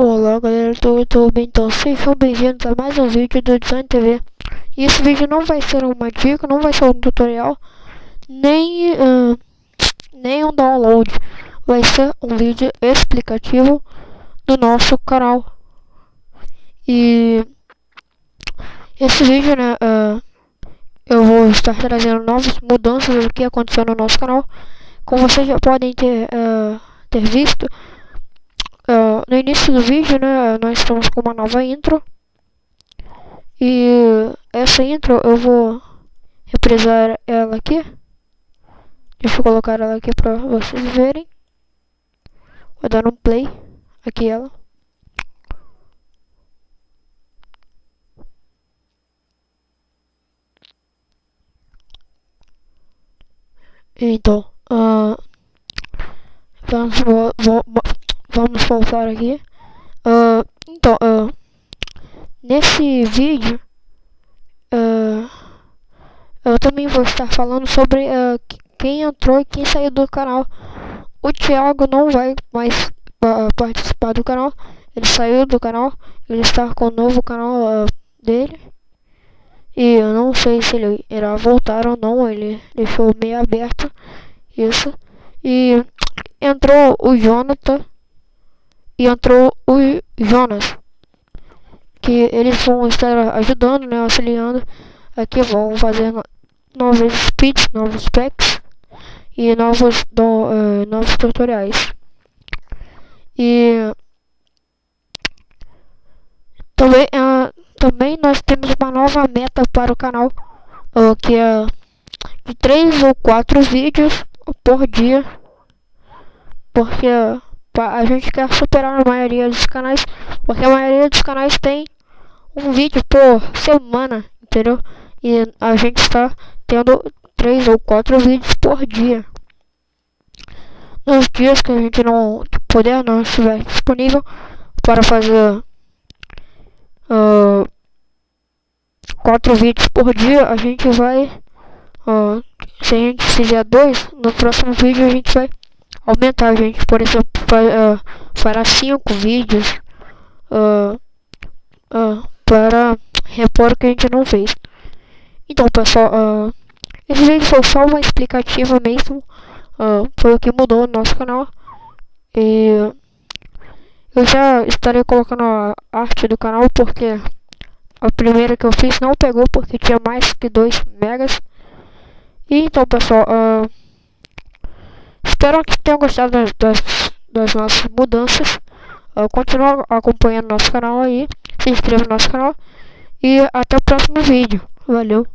Olá galera do YouTube, então sejam bem-vindos a mais um vídeo do Design TV. E esse vídeo não vai ser uma dica, não vai ser um tutorial, nem um download. Vai ser um vídeo explicativo do nosso canal. E esse vídeo, eu vou estar trazendo novas mudanças do que aconteceu no nosso canal. Como vocês já podem ter visto, no início do vídeo, nós estamos com uma nova intro. E essa intro eu vou reprisar ela aqui. Deixa eu colocar ela aqui pra vocês verem. Vou dar um play. Aqui ela. Então, vamos voltar aqui. Nesse vídeo, eu também vou estar falando sobre quem entrou e quem saiu do canal. O Thiago não vai mais participar do canal. Ele saiu do canal. Ele está com o novo canal dele. E eu não sei se ele irá voltar ou não. Ele deixou meio aberto isso. E entrou o Jonathan e entrou o Jonas, que eles vão estar ajudando, auxiliando. Aqui vão fazer novos speeds, novos packs e novos tutoriais. E também nós temos uma nova meta para o canal, que é de 3 ou 4 vídeos por dia, porque a gente quer superar a maioria dos canais, porque a maioria dos canais tem um vídeo por semana, entendeu? E a gente está tendo 3 ou 4 vídeos por dia. Nos dias que a gente não estiver disponível para fazer 4 vídeos por dia, a gente vai, se a gente fizer 2, no próximo vídeo a gente vai aumentar. A gente, por exemplo, fará 5 vídeos para repor o que a gente não fez. Então pessoal, esse vídeo foi só uma explicativa mesmo. Foi o que mudou no nosso canal. E eu já estarei colocando a arte do canal, porque a primeira que eu fiz não pegou porque tinha mais que 2 megas. E então pessoal, espero que tenham gostado das nossas mudanças. Continue acompanhando nosso canal aí, se inscreva no nosso canal e até o próximo vídeo. Valeu!